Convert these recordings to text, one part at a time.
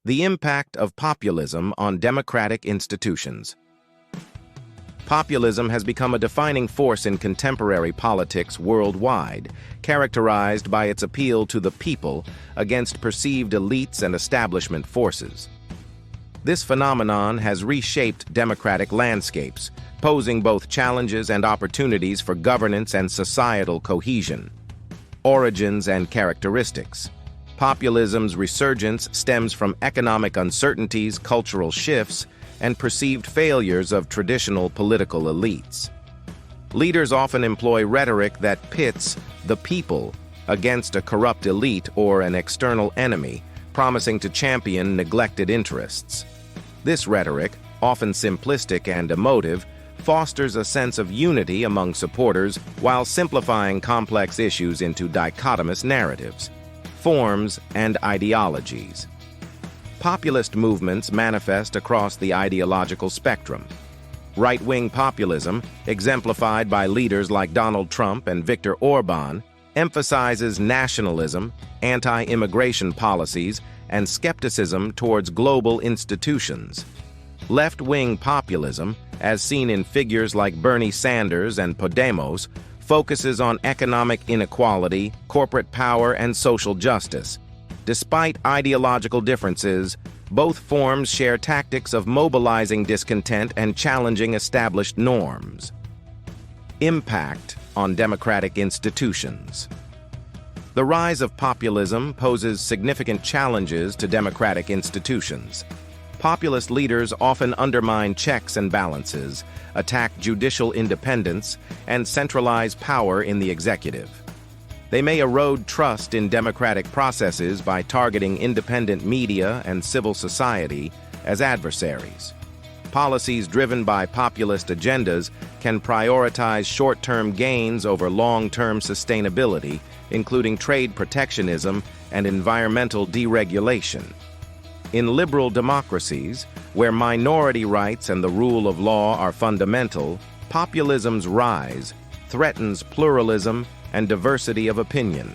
The impact of populism on democratic institutions. Populism has become a defining force in contemporary politics worldwide, characterized by its appeal to the people against perceived elites and establishment forces. This phenomenon has reshaped democratic landscapes, posing both challenges and opportunities for governance and societal cohesion. Origins and characteristics. Populism's resurgence stems from economic uncertainties, cultural shifts, and perceived failures of traditional political elites. Leaders often employ rhetoric that pits the people against a corrupt elite or an external enemy, promising to champion neglected interests. This rhetoric, often simplistic and emotive, fosters a sense of unity among supporters while simplifying complex issues into dichotomous narratives. Forms and ideologies. Populist movements manifest across the ideological spectrum. Right-wing populism, exemplified by leaders like Donald Trump and Viktor Orban, emphasizes nationalism, anti-immigration policies, and skepticism towards global institutions. Left-wing populism, as seen in figures like Bernie Sanders and Podemos, focuses on economic inequality, corporate power, and social justice. Despite ideological differences, both forms share tactics of mobilizing discontent and challenging established norms. Impact on democratic institutions. The rise of populism poses significant challenges to democratic institutions. Populist leaders often undermine checks and balances, attack judicial independence, and centralize power in the executive. They may erode trust in democratic processes by targeting independent media and civil society as adversaries. Policies driven by populist agendas can prioritize short-term gains over long-term sustainability, including trade protectionism and environmental deregulation. In liberal democracies, where minority rights and the rule of law are fundamental, populism's rise threatens pluralism and diversity of opinion.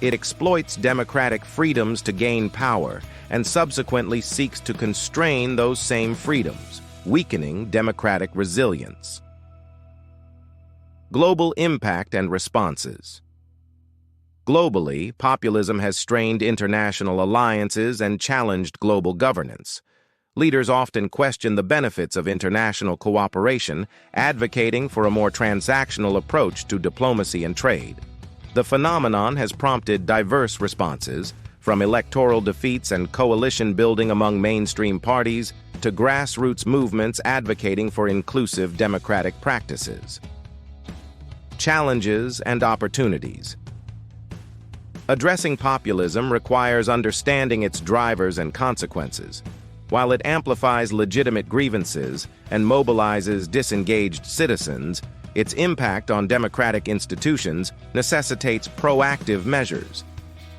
It exploits democratic freedoms to gain power and subsequently seeks to constrain those same freedoms, weakening democratic resilience. Global impact and responses. Globally, populism has strained international alliances and challenged global governance. Leaders often question the benefits of international cooperation, advocating for a more transactional approach to diplomacy and trade. The phenomenon has prompted diverse responses, from electoral defeats and coalition building among mainstream parties to grassroots movements advocating for inclusive democratic practices. Challenges and opportunities. Addressing populism requires understanding its drivers and consequences. While it amplifies legitimate grievances and mobilizes disengaged citizens, its impact on democratic institutions necessitates proactive measures.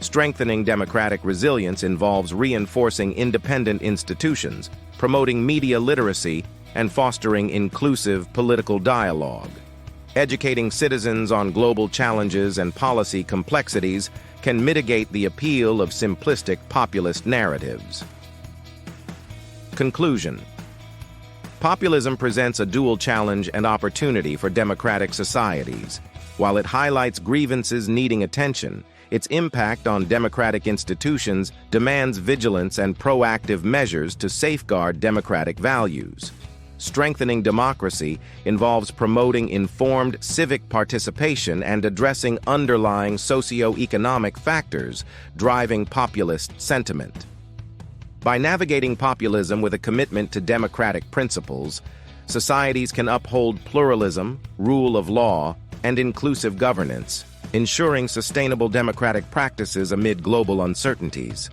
Strengthening democratic resilience involves reinforcing independent institutions, promoting media literacy, and fostering inclusive political dialogue. Educating citizens on global challenges and policy complexities can mitigate the appeal of simplistic populist narratives. Conclusion. Populism presents a dual challenge and opportunity for democratic societies. While it highlights grievances needing attention, its impact on democratic institutions demands vigilance and proactive measures to safeguard democratic values. Strengthening democracy involves promoting informed civic participation and addressing underlying socio-economic factors driving populist sentiment. By navigating populism with a commitment to democratic principles, societies can uphold pluralism, rule of law, and inclusive governance, ensuring sustainable democratic practices amid global uncertainties.